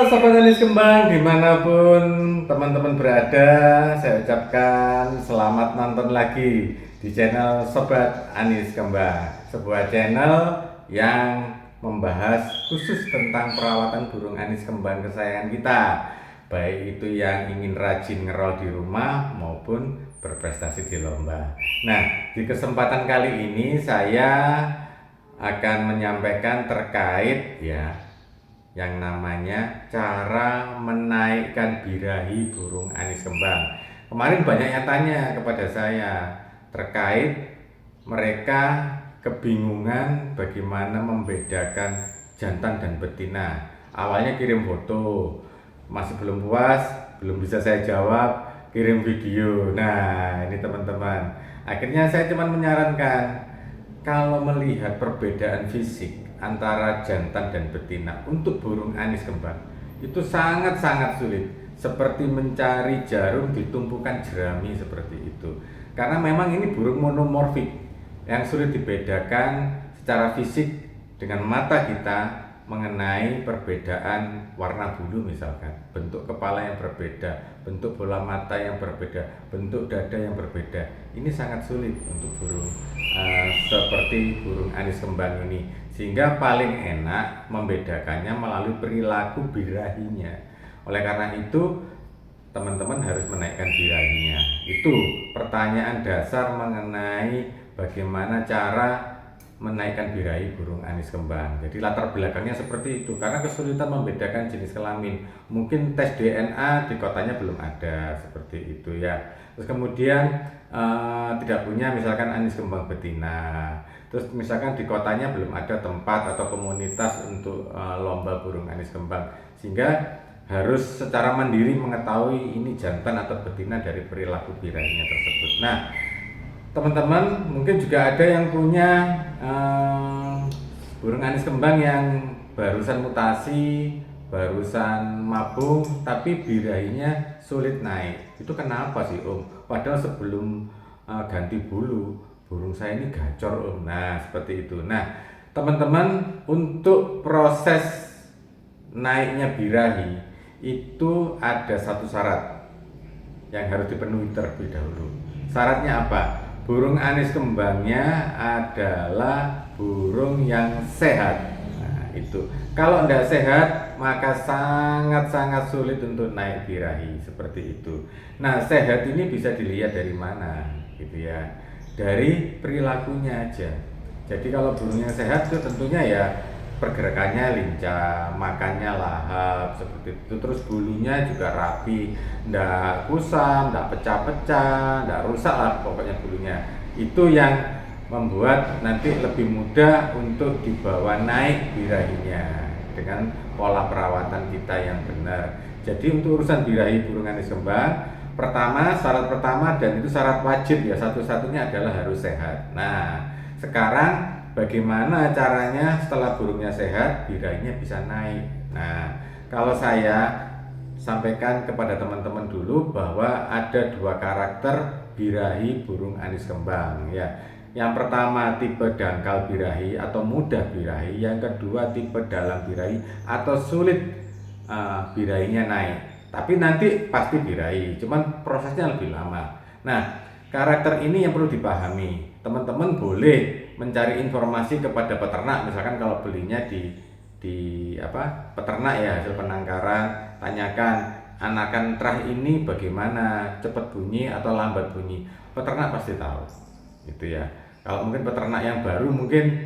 Sobat Anis Kembang, dimanapun teman-teman berada, saya ucapkan selamat nonton lagi di channel Sobat Anis Kembang, sebuah channel yang membahas khusus tentang perawatan burung anis kembang kesayangan kita, baik itu yang ingin rajin ngerol di rumah maupun berprestasi di lomba. Nah, di kesempatan kali ini saya akan menyampaikan terkait yang namanya cara menaikkan birahi burung anis kembang. Kemarin banyak yang tanya kepada saya terkait mereka kebingungan bagaimana membedakan jantan dan betina. Awalnya kirim foto, masih belum puas, belum bisa saya jawab, kirim video. Nah, ini teman-teman. Akhirnya saya cuma menyarankan kalau melihat perbedaan fisik antara jantan dan betina untuk burung anis kembang itu sangat-sangat sulit, seperti mencari jarum di tumpukan jerami seperti itu, karena memang ini burung monomorfik yang sulit dibedakan secara fisik dengan mata kita mengenai perbedaan warna bulu, misalkan bentuk kepala yang berbeda, bentuk bola mata yang berbeda, bentuk dada yang berbeda. Ini sangat sulit untuk burung seperti burung anis kembang ini, sehingga paling enak membedakannya melalui perilaku birahinya. Oleh karena itu teman-teman harus menaikkan birahinya. Itu pertanyaan dasar mengenai bagaimana cara menaikkan birahi burung anis kembang. Jadi latar belakangnya seperti itu, karena kesulitan membedakan jenis kelamin. Mungkin tes DNA di kotanya belum ada seperti itu ya. Terus kemudian tidak punya misalkan anis kembang betina. Terus misalkan di kotanya belum ada tempat atau komunitas untuk lomba burung anis kembang, sehingga harus secara mandiri mengetahui ini jantan atau betina dari perilaku birahinya tersebut. Nah, teman-teman mungkin juga ada yang punya burung anis kembang yang barusan mutasi, barusan mabung, tapi birahinya sulit naik. Itu kenapa sih Om? Padahal sebelum ganti bulu, burung saya ini gacor Om. Nah, seperti itu. Nah, teman-teman, untuk proses naiknya birahi itu ada satu syarat yang harus dipenuhi terlebih dahulu. Syaratnya apa? Burung anis kembangnya adalah burung yang sehat. Nah, itu. Kalau tidak sehat, maka sangat-sangat sulit untuk naik birahi seperti itu. Nah, sehat ini bisa dilihat dari mana, gitu ya. Dari perilakunya aja. Jadi kalau burung yang sehat itu tentunya ya pergerakannya lincah, makannya lahap seperti itu, terus bulunya juga rapi, ndak kusam, ndak pecah-pecah, ndak rusak lah pokoknya bulunya. Itu yang membuat nanti lebih mudah untuk dibawa naik birahinya dengan pola perawatan kita yang benar. Jadi untuk urusan birahi burung anis kembang, pertama, syarat pertama, dan itu syarat wajib ya, satu-satunya adalah harus sehat. Nah, sekarang bagaimana caranya setelah burungnya sehat, birahinya bisa naik? Nah, kalau saya sampaikan kepada teman-teman dulu bahwa ada dua karakter birahi burung anis kembang ya. Yang pertama tipe dangkal birahi atau mudah birahi, yang kedua tipe dalam birahi atau sulit birahinya naik. Tapi nanti pasti birahi, cuman prosesnya lebih lama. Nah, karakter ini yang perlu dipahami. Teman-teman boleh mencari informasi kepada peternak, misalkan kalau belinya di peternak ya, hasil penangkaran, tanyakan anakan terah ini bagaimana, cepat bunyi atau lambat bunyi. Peternak pasti tahu, gitu ya. Kalau mungkin peternak yang baru mungkin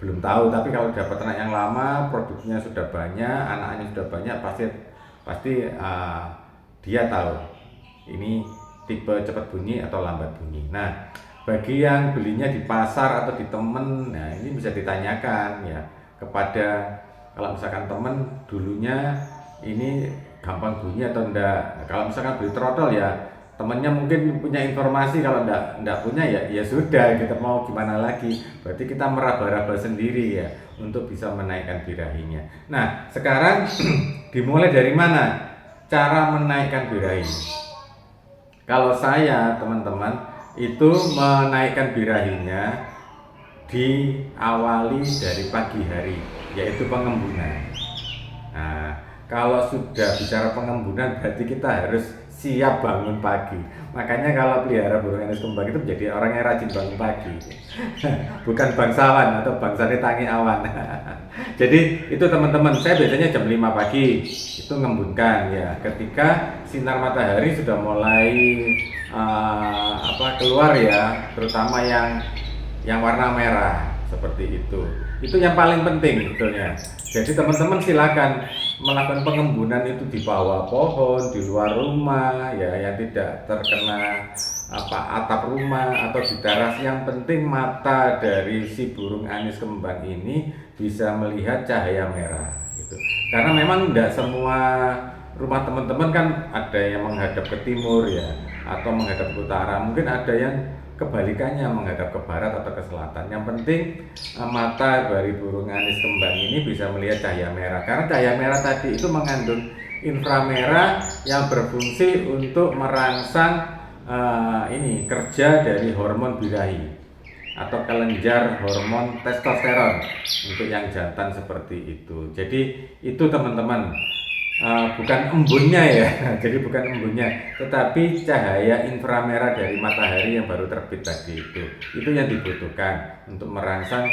belum tahu, tapi kalau udah peternak yang lama, produksinya sudah banyak, anaknya sudah banyak, pasti dia tahu ini tipe cepat bunyi atau lambat bunyi. Nah, bagi yang belinya di pasar atau di temen, nah ini bisa ditanyakan ya kepada, kalau misalkan temen dulunya ini gampang bunyi atau enggak. Nah, kalau misalkan beli trotol ya temennya mungkin punya informasi, kalau enggak punya ya sudah, kita mau gimana lagi. Berarti kita meraba-raba sendiri ya untuk bisa menaikkan birahinya. Nah, sekarang dimulai dari mana cara menaikkan birahi? Kalau saya teman-teman itu menaikkan birahinya diawali dari pagi hari, yaitu pengembunan. Nah, kalau sudah bicara pengembunan berarti kita harus siap bangun pagi. Makanya kalau pelihara burung anis kembang itu menjadi orang yang rajin bangun pagi. Bukan bangsawan atau bangsane tangi awan. Jadi itu teman-teman, saya biasanya jam 5 pagi itu ngembunkan ya. Ketika sinar matahari sudah mulai keluar ya, terutama yang warna merah seperti itu. Itu yang paling penting sebetulnya. Jadi teman-teman silakan melakukan pengembunan itu di bawah pohon, di luar rumah ya, yang tidak terkena atap rumah atau di teras. Yang penting mata dari si burung anis kembang ini bisa melihat cahaya merah gitu. Karena memang tidak semua rumah teman-teman kan ada yang menghadap ke timur ya, atau menghadap ke utara. Mungkin ada yang kebalikannya menghadap ke barat atau ke selatan. Yang penting mata dari burung anis kembang ini bisa melihat cahaya merah, karena cahaya merah tadi itu mengandung inframerah yang berfungsi untuk merangsang kerja dari hormon birahi atau kelenjar hormon testosteron untuk yang jantan seperti itu. Jadi itu teman-teman, bukan embunnya ya, jadi bukan embunnya, tetapi cahaya inframerah dari matahari yang baru terbit tadi itu yang dibutuhkan untuk merangsang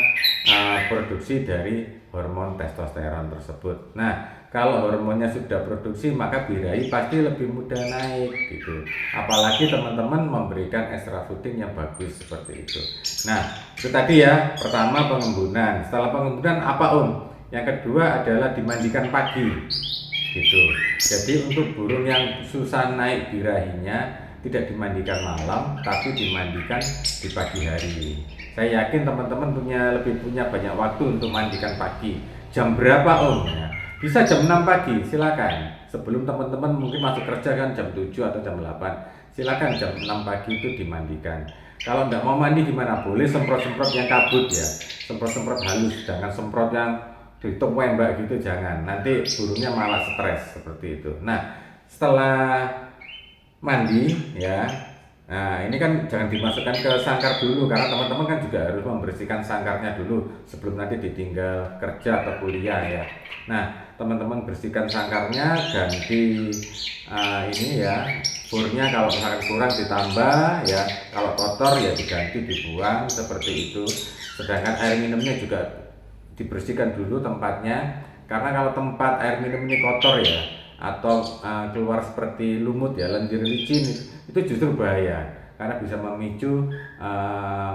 produksi dari hormon testosteron tersebut. Nah, kalau hormonnya sudah produksi maka birahi pasti lebih mudah naik gitu. Apalagi teman-teman memberikan extra fooding yang bagus seperti itu. Nah, itu tadi ya, pertama pengembunan. Setelah pengembunan apa Yang kedua adalah dimandikan pagi. Gitu. Jadi untuk burung yang susah naik birahinya tidak dimandikan malam, tapi dimandikan di pagi hari. Saya yakin teman-teman lebih punya banyak waktu untuk mandikan pagi. Jam berapa Ya, bisa jam 6 pagi, silakan. Sebelum teman-teman mungkin masuk kerja kan jam 7 atau jam 8. Silakan jam 6 pagi itu dimandikan. Kalau nggak mau mandi gimana? Boleh semprot-semprot yang kabut ya. Semprot-semprot halus, jangan semprot yang ditembak gitu, jangan, nanti burungnya malah stres seperti itu. Nah, setelah mandi ya, nah ini kan jangan dimasukkan ke sangkar dulu, karena teman-teman kan juga harus membersihkan sangkarnya dulu sebelum nanti ditinggal kerja atau kuliah ya. Nah, teman-teman bersihkan sangkarnya, ganti furnya, kalau misalkan kurang ditambah ya, kalau kotor ya diganti, dibuang seperti itu. Sedangkan air minumnya juga dibersihkan dulu tempatnya, karena kalau tempat air minum ini kotor ya, atau keluar seperti lumut ya, lendir licin, itu justru bahaya karena bisa memicu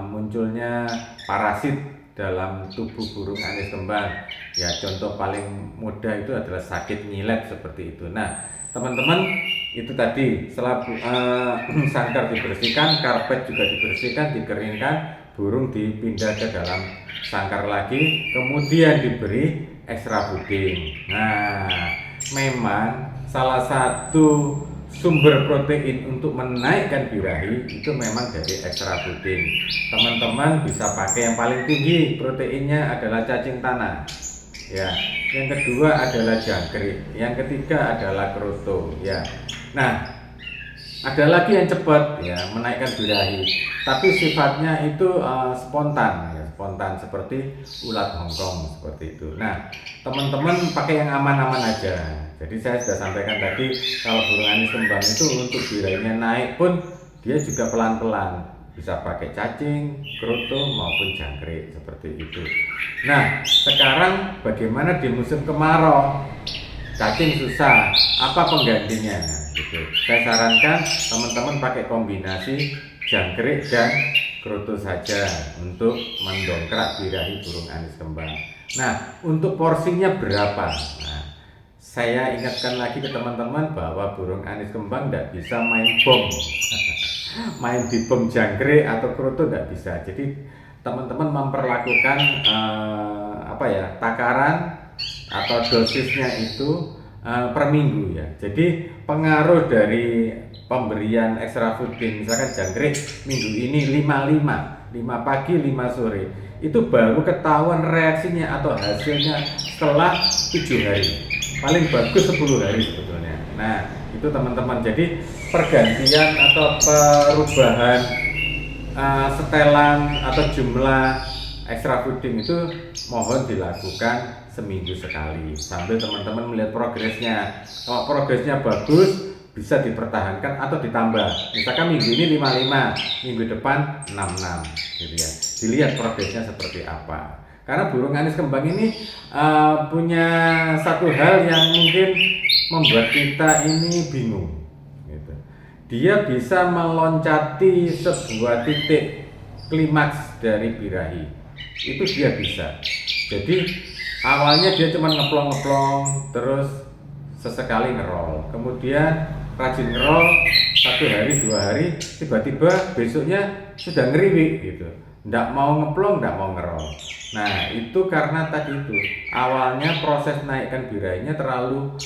munculnya parasit dalam tubuh burung anis kembang ya. Contoh paling mudah itu adalah sakit nyilet seperti itu. Nah teman-teman, itu tadi setelah sangkar dibersihkan, karpet juga dibersihkan, dikeringkan, burung dipindah ke dalam sangkar lagi, kemudian diberi extra fooding. Nah, memang salah satu sumber protein untuk menaikkan birahi itu memang dari extra fooding. Teman-teman bisa pakai yang paling tinggi proteinnya adalah cacing tanah. Ya, yang kedua adalah jangkrik, yang ketiga adalah kroto. Ya, nah ada lagi yang cepat ya menaikkan birahi, tapi sifatnya itu spontan ya, spontan seperti ulat Hongkong seperti itu. Nah, teman-teman pakai yang aman-aman aja. Jadi saya sudah sampaikan tadi, kalau burung anis kembang itu untuk birahinya naik pun dia juga pelan-pelan. Bisa pakai cacing, kroto maupun jangkrik seperti itu. Nah, sekarang bagaimana di musim kemarau? Cacing susah, apa penggantinya? Gitu. Saya sarankan teman-teman pakai kombinasi jangkrik dan kroto saja untuk mendongkrak birahi burung anis kembang. Nah, untuk porsinya berapa? Nah, saya ingatkan lagi ke teman-teman bahwa burung anis kembang tidak bisa main bom. Main di bom jangkrik atau kroto tidak bisa. Jadi teman-teman memperlakukan takaran atau dosisnya itu per minggu ya. Jadi pengaruh dari pemberian extra fooding, misalkan jangkrik minggu ini 5 pagi 5 sore, itu baru ketahuan reaksinya atau hasilnya setelah 7 hari, paling bagus 10 hari sebetulnya. Nah itu teman-teman, jadi pergantian atau perubahan setelan atau jumlah extra fooding itu mohon dilakukan seminggu sekali sambil teman-teman melihat progresnya. Kalau progresnya bagus bisa dipertahankan atau ditambah, misalkan minggu ini 55, minggu depan 66 gitu ya, dilihat progresnya seperti apa. Karena burung anis kembang ini punya satu hal yang mungkin membuat kita ini bingung gitu. Dia bisa meloncati sebuah titik klimaks dari birahi, itu dia bisa. Jadi awalnya dia cuma ngeplong-ngeplong, terus sesekali ngerol, kemudian rajin ngerol 1 hari 2 hari, tiba-tiba besoknya sudah ngeriwik gitu, nggak mau ngeplong, nggak mau ngerol. Nah itu karena tadi itu awalnya proses naikkan birahinya terlalu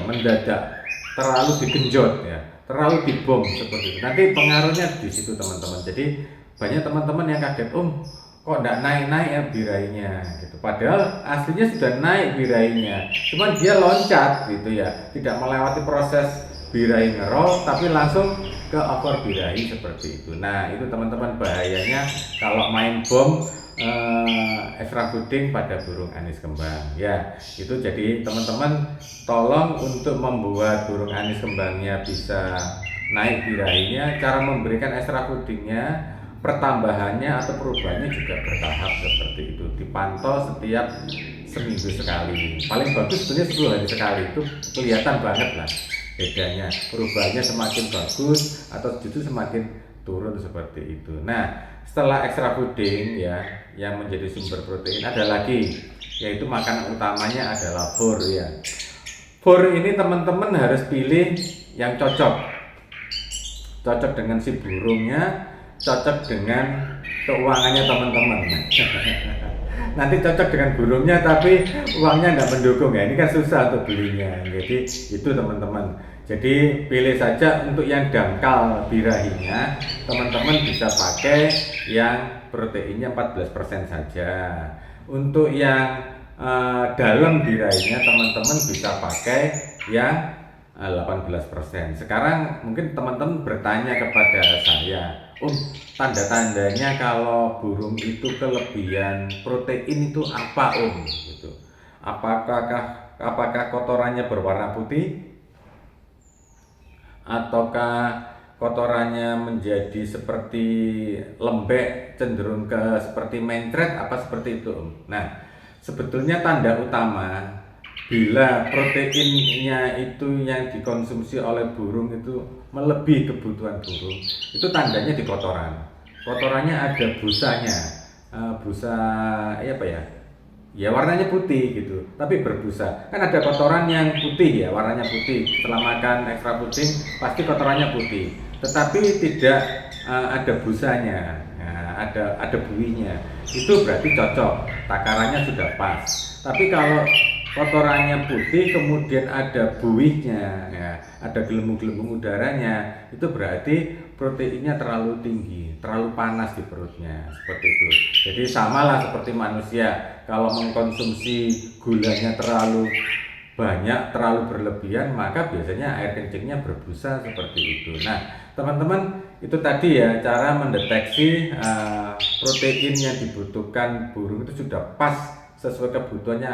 mendadak, terlalu digenjot ya, terlalu dibom seperti itu. Nanti pengaruhnya di situ teman-teman. Jadi banyak teman-teman yang kaget, kok nggak naik-naik ya birahinya gitu. Padahal aslinya sudah naik birahinya, cuman dia loncat gitu ya, tidak melewati proses birahi ngerol tapi langsung ke over birahi seperti itu. Nah itu teman-teman bahayanya kalau main bom extra fooding pada burung anis kembang ya. Itu jadi teman-teman tolong untuk membuat burung anis kembangnya bisa naik birahinya, cara memberikan extra foodingnya, pertambahannya atau perubahannya juga bertahap seperti itu, dipantau setiap seminggu sekali, paling bagus sebenarnya 10 hari sekali. Itu kelihatan banget lah bedanya, perubahannya semakin bagus atau justru semakin turun seperti itu. Nah setelah extra fooding ya, yang menjadi sumber protein ada lagi, yaitu makanan utamanya adalah fur ya. Fur ini teman-teman harus pilih yang cocok dengan si burungnya, cocok dengan keuangannya teman-teman. Nanti cocok dengan burungnya tapi uangnya nggak mendukung ya, ini kan susah untuk belinya. Jadi itu teman-teman, jadi pilih saja untuk yang dangkal birahinya, teman-teman bisa pakai yang proteinnya 14% saja. Untuk yang dalam birahinya teman-teman bisa pakai yang 18%. Sekarang mungkin teman-teman bertanya kepada saya, tanda-tandanya kalau burung itu kelebihan protein itu apa gitu. Apakah kotorannya berwarna putih, ataukah kotorannya menjadi seperti lembek, cenderung ke seperti mencret, apa seperti itu Nah sebetulnya tanda utama bila proteinnya itu yang dikonsumsi oleh burung itu melebihi kebutuhan burung, itu tandanya di kotoran. Kotorannya ada busanya, busa ya warnanya putih gitu, tapi berbusa. Kan ada kotoran yang putih ya, warnanya putih, setelah makan extra fooding pasti kotorannya putih, tetapi tidak ada busanya, ada buihnya, itu berarti cocok, takarannya sudah pas. Tapi kalau kotorannya putih kemudian ada buihnya ya, ada gelembung-gelembung udaranya, itu berarti proteinnya terlalu tinggi, terlalu panas di perutnya seperti itu. Jadi samalah seperti manusia, kalau mengkonsumsi gulanya terlalu banyak, terlalu berlebihan, maka biasanya air kencingnya berbusa seperti itu. Nah teman-teman, itu tadi ya cara mendeteksi protein yang dibutuhkan burung itu sudah pas sesuai kebutuhannya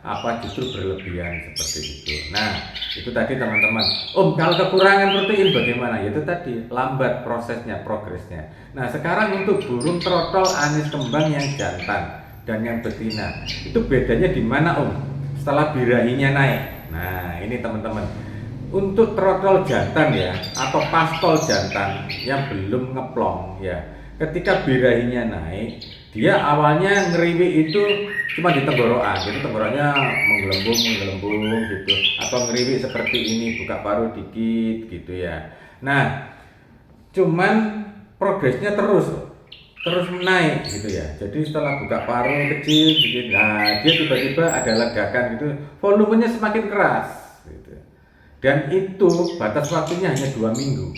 apa justru berlebihan seperti itu. Nah itu tadi teman-teman. Kalau kekurangan protein bagaimana? Itu tadi lambat prosesnya, progresnya. Nah sekarang untuk burung trotol anis kembang yang jantan dan yang betina, itu bedanya di mana setelah birahinya naik? Nah ini teman-teman, untuk trotol jantan ya, atau pastol jantan yang belum ngeplong ya, ketika birahinya naik, dia awalnya ngeriwi itu cuma di tenggorokan, jadi tenggorokannya menggelembung gitu, atau ngeriwi seperti ini, buka paruh dikit gitu ya. Nah cuman progresnya terus naik gitu ya. Jadi setelah buka paruh kecil gitu, nah dia tiba-tiba ada ledakan gitu, volumenya semakin keras gitu. Dan itu batas waktunya hanya 2 minggu.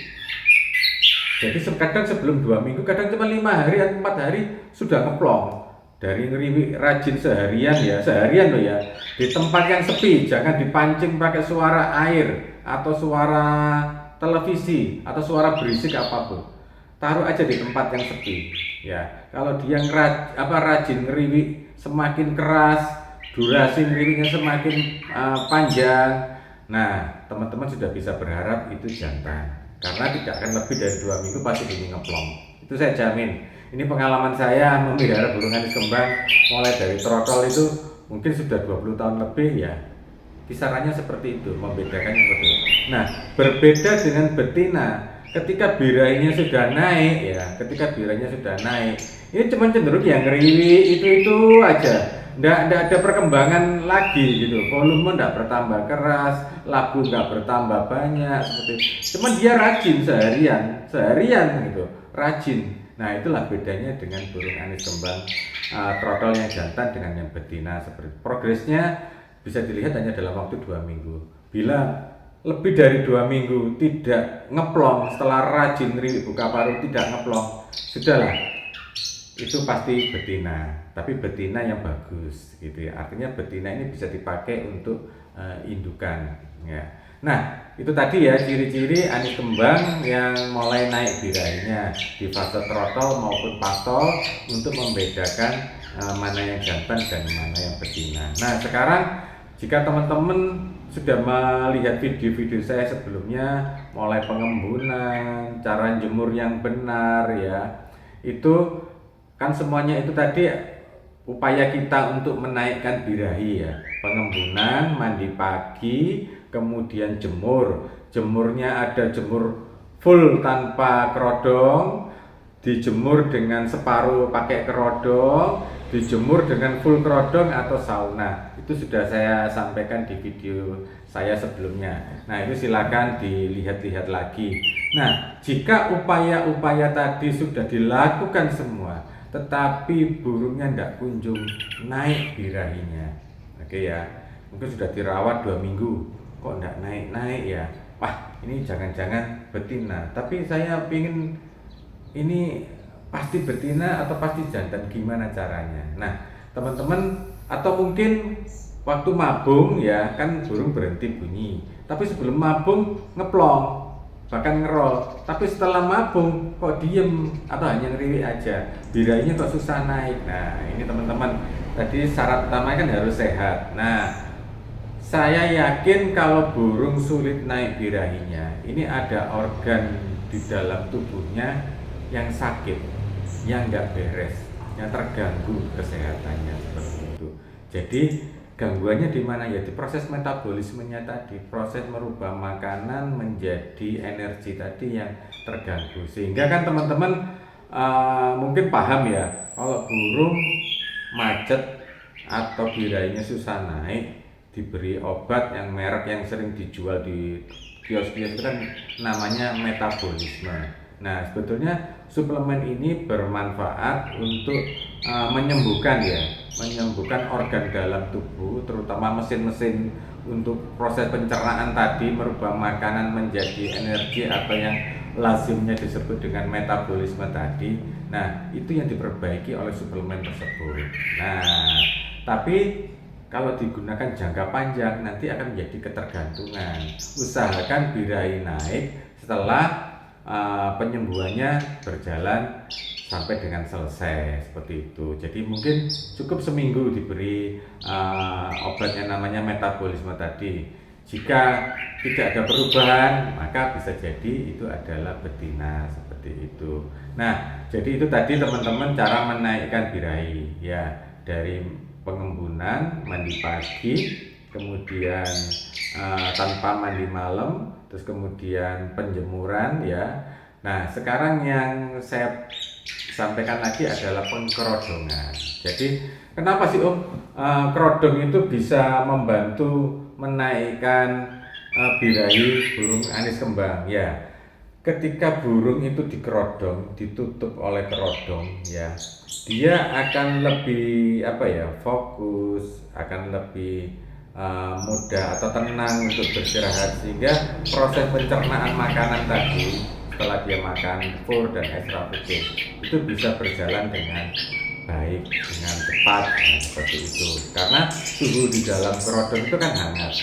Jadi kadang sebelum 2 minggu, kadang cuma 5 hari atau 4 hari sudah ngeplong. Dari ngeriwi rajin seharian loh ya, di tempat yang sepi, jangan dipancing pakai suara air atau suara televisi atau suara berisik apapun. Taruh aja di tempat yang sepi ya. Kalau dia rajin ngeriwi semakin keras, durasi ngeriwiknya semakin panjang. Nah, teman-teman sudah bisa berharap itu jantan. Karena tidak akan lebih dari 2 minggu pasti ini ngeplong. Itu saya jamin. Ini pengalaman saya memelihara burung anis kembang mulai dari trotol itu mungkin sudah 20 tahun lebih ya. Kisarannya seperti itu, membedakannya seperti itu. Nah, berbeda dengan betina, ketika birahinya sudah naik ya, ini cuma cenderung yang ngeriwi itu aja. Nggak ada perkembangan lagi gitu, volume nggak bertambah keras, lagu nggak bertambah banyak seperti itu. Cuman dia rajin seharian gitu, rajin. Nah, itulah bedanya dengan burung anis kembang trotol yang jantan dengan yang betina. Seperti progresnya bisa dilihat hanya dalam waktu 2 minggu. Bila lebih dari 2 minggu tidak ngeplong, setelah rajin buka paruh tidak ngeplong, sudahlah, itu pasti betina, tapi betina yang bagus gitu ya. Artinya betina ini bisa dipakai untuk indukan ya. Nah, itu tadi ya ciri-ciri anis kembang yang mulai naik birahinya di fase trotol maupun pastol untuk membedakan mana yang jantan dan mana yang betina. Nah, sekarang jika teman-teman sudah melihat video-video saya sebelumnya, mulai pengembunan, cara jemur yang benar ya, itu kan semuanya itu tadi upaya kita untuk menaikkan birahi ya. Pengembunan, mandi pagi, kemudian jemurnya ada jemur full tanpa kerodong, dijemur dengan separuh pakai kerodong, dijemur dengan full kerodong atau sauna. Itu sudah saya sampaikan di video saya sebelumnya. Nah, itu silakan dilihat-lihat lagi. Nah, jika upaya-upaya tadi sudah dilakukan semua, tetapi burungnya tidak kunjung naik birahinya, oke ya, mungkin sudah dirawat 2 minggu, kok tidak naik ya, wah ini jangan-jangan betina. Tapi saya pingin ini pasti betina atau pasti jantan, gimana caranya? Nah, teman-teman, atau mungkin waktu mabung ya, kan burung berhenti bunyi, tapi sebelum mabung ngeplong, bahkan ngerol, tapi setelah mabung kok diem atau hanya ngeriwik aja, birahinya kok susah naik. Nah, ini teman-teman, tadi syarat utama kan harus sehat. Nah, saya yakin kalau burung sulit naik birahinya, ini ada organ di dalam tubuhnya yang sakit, yang nggak beres, yang terganggu kesehatannya seperti itu. Jadi gangguannya di mana ya? Di proses metabolismenya tadi, proses merubah makanan menjadi energi tadi yang terganggu. Sehingga kan teman-teman mungkin paham ya, kalau burung macet atau birahinya susah naik, diberi obat yang merek yang sering dijual di kios-kios itu kan namanya metabolisme. Nah, sebetulnya suplemen ini bermanfaat untuk menyembuhkan organ dalam tubuh, terutama mesin-mesin untuk proses pencernaan tadi, merubah makanan menjadi energi atau yang lazimnya disebut dengan metabolisme tadi. Nah, itu yang diperbaiki oleh suplemen tersebut. Nah, tapi kalau digunakan jangka panjang nanti akan menjadi ketergantungan. Usahakan birahi naik setelah penyembuhannya berjalan sampai dengan selesai seperti itu. Jadi mungkin cukup seminggu diberi obat yang namanya metabolisme tadi. Jika tidak ada perubahan, maka bisa jadi itu adalah betina seperti itu. Nah, jadi itu tadi teman-teman cara menaikkan birahi ya, dari pengembunan, mandi pagi, kemudian tanpa mandi malam, terus kemudian penjemuran ya. Nah, sekarang yang saya sampaikan lagi adalah pengkerodongan. Jadi kenapa sih kerodong itu bisa membantu menaikkan birahi burung anis kembang ya? Ketika burung itu dikerodong, ditutup oleh kerodong ya, dia akan lebih fokus, akan lebih mudah atau tenang untuk beristirahat, sehingga proses pencernaan makanan tadi setelah dia makan fur dan ekstra food itu bisa berjalan dengan baik, dengan cepat, seperti itu. Karena suhu di dalam kerodong itu kan hangat.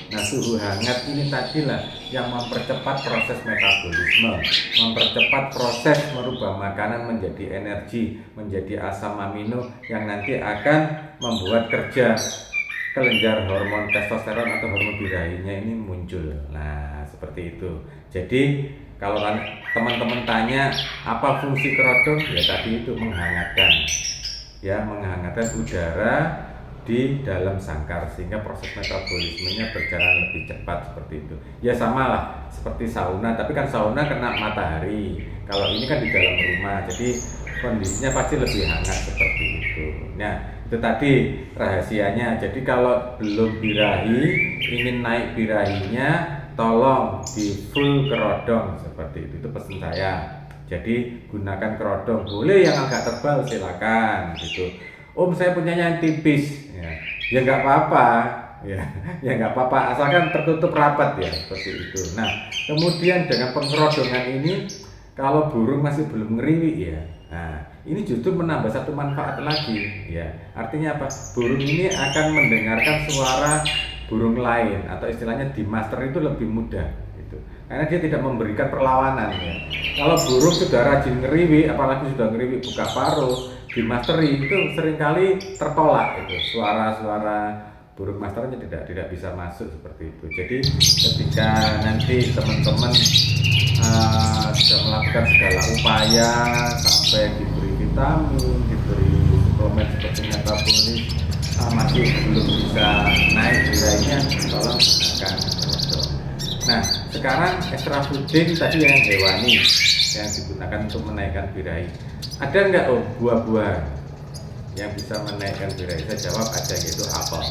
Nah, suhu hangat ini tadilah yang mempercepat proses metabolisme, mempercepat proses merubah makanan menjadi energi, menjadi asam amino yang nanti akan membuat kerja kelenjar hormon testosteron atau hormon birahinya ini muncul. Nah, seperti itu. Jadi kalau teman-teman tanya apa fungsi kerodong, ya tadi itu menghangatkan, ya menghangatkan udara di dalam sangkar sehingga proses metabolismenya berjalan lebih cepat seperti itu. Ya sama lah seperti sauna, tapi kan sauna kena matahari. Kalau ini kan di dalam rumah, jadi kondisinya pasti lebih hangat seperti itu. Nah, itu tadi rahasianya. Jadi kalau belum birahi, ingin naik birahinya, tolong di full kerodong seperti itu pesan saya. Jadi gunakan kerodong, boleh yang agak tebal silakan gitu. Om saya punyanya yang tipis, ya nggak apa-apa, ya nggak apa-apa asalkan tertutup rapat ya seperti itu. Nah kemudian dengan pengkerodongan ini kalau burung masih belum ngeriwi ya, nah ini justru menambah satu manfaat lagi ya. Artinya apa? Burung ini akan mendengarkan suara burung lain atau istilahnya di master itu lebih mudah gitu. Karena dia tidak memberikan perlawanan ya. Kalau burung sudah rajin ngeriwi, apalagi sudah ngeriwi buka paruh, di masteri itu seringkali tertolak itu suara-suara burung masternya tidak bisa masuk seperti itu. Jadi ketika nanti teman-teman sudah melakukan segala upaya sampai diberi vitamin, diberi suplemen seperti metabolis, masih belum bisa naik birahinya, tolong gunakan kerodong. Nah sekarang extra fooding tadi yang hewani yang digunakan untuk menaikkan birahi, ada nggak buah-buah yang bisa menaikkan birahi? Saya jawab ada, yaitu apel.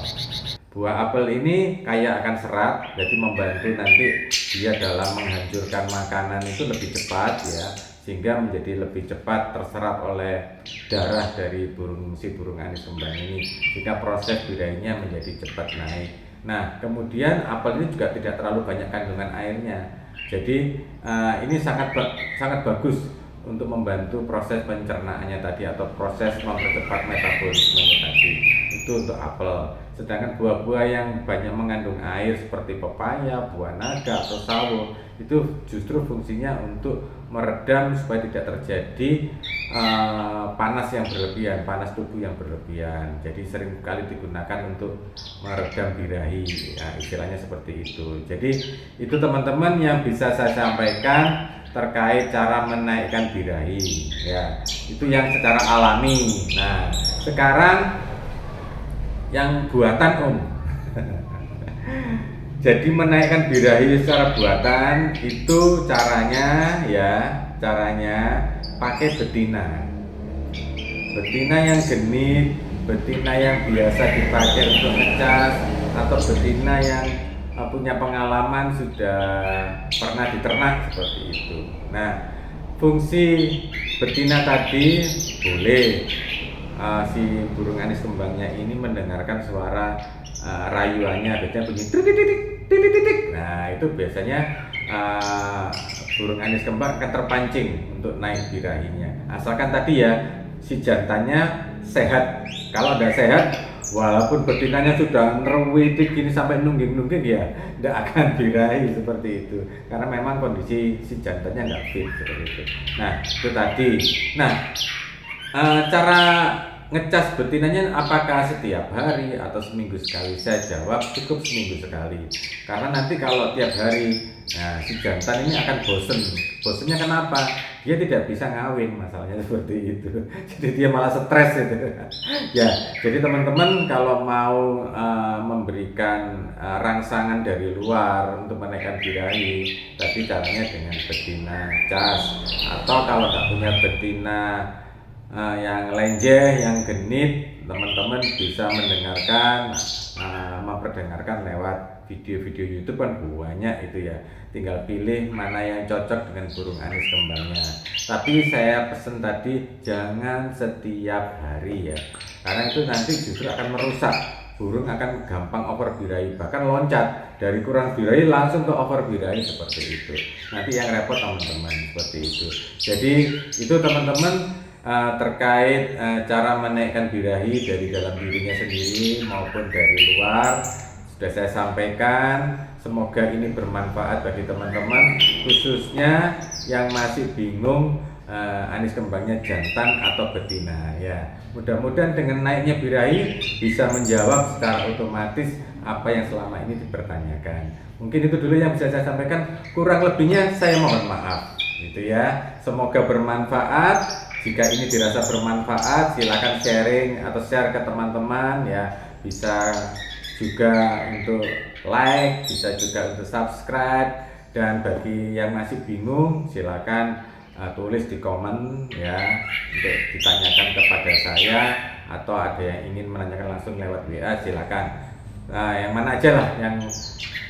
Buah apel ini kaya akan serat, jadi membantu nanti dia dalam menghancurkan makanan itu lebih cepat ya, sehingga menjadi lebih cepat terserap oleh darah dari si burung anis kembang ini, sehingga proses birahinya menjadi cepat naik. Nah kemudian apel ini juga tidak terlalu banyak kandungan airnya, jadi ini sangat bagus untuk membantu proses pencernaannya tadi atau proses mempercepat metabolismenya tadi. Itu untuk apel. Sedangkan buah-buah yang banyak mengandung air seperti pepaya, buah naga atau sawo itu justru fungsinya untuk meredam supaya tidak terjadi panas yang berlebihan, panas tubuh yang berlebihan. Jadi sering kali digunakan untuk meredam birahi, ya, istilahnya seperti itu. Jadi itu teman-teman yang bisa saya sampaikan terkait cara menaikkan birahi, ya itu yang secara alami. Nah sekarang yang buatan Om. Jadi menaikkan birahi secara buatan itu caranya pakai betina yang genit, betina yang biasa dipakai untuk ngecas, atau betina yang punya pengalaman sudah pernah diternak seperti itu. Nah fungsi betina tadi boleh si burung anis kembangnya ini mendengarkan suara rayuannya, biasanya bunyi titik. Nah itu biasanya burung anis kembang akan terpancing untuk naik birahinya, asalkan tadi ya si jantannya sehat. Kalau ada sehat, walaupun betinanya sudah ngeruwitik gini sampai nungging ya tidak akan birahi seperti itu, karena memang kondisi si jantannya nggak fit seperti itu. Nah itu tadi. Nah cara ngecas betinanya apakah setiap hari atau seminggu sekali? Saya jawab cukup seminggu sekali, karena nanti kalau tiap hari, nah si jantan ini akan bosen. Bosennya kenapa? Dia tidak bisa ngawin, masalahnya seperti itu. Jadi dia malah stres itu. Ya, jadi teman-teman kalau mau memberikan rangsangan dari luar untuk menaikkan birahi, tapi caranya dengan betina cas, atau kalau nggak punya betina yang lenjeh, yang genit, teman-teman bisa memperdengarkan lewat video-video YouTube kan banyak itu ya. Tinggal pilih mana yang cocok dengan burung anis kembangnya. Tapi saya pesen tadi jangan setiap hari ya, karena itu nanti justru akan merusak. Burung akan gampang over birahi, bahkan loncat dari kurang birahi langsung ke over birahi seperti itu. Nanti yang repot teman-teman seperti itu. Jadi itu teman-teman terkait cara menaikkan birahi dari dalam dirinya sendiri maupun dari luar sudah saya sampaikan. Semoga ini bermanfaat bagi teman-teman, khususnya yang masih bingung anis kembangnya jantan atau betina ya. Mudah-mudahan dengan naiknya birahi bisa menjawab secara otomatis apa yang selama ini dipertanyakan. Mungkin itu dulu yang bisa saya sampaikan, kurang lebihnya saya mohon maaf gitu ya. Semoga bermanfaat. Jika ini dirasa bermanfaat, silakan sharing atau share ke teman-teman ya. Bisa juga untuk like, bisa juga untuk subscribe. Dan bagi yang masih bingung, silakan tulis di komen ya untuk ditanyakan kepada saya, atau ada yang ingin menanyakan langsung lewat WA, silakan. Yang mana aja lah yang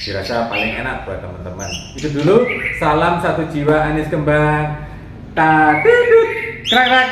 dirasa paling enak buat teman-teman. Itu dulu. Salam satu jiwa anis kembang. Tadudut, krak krak.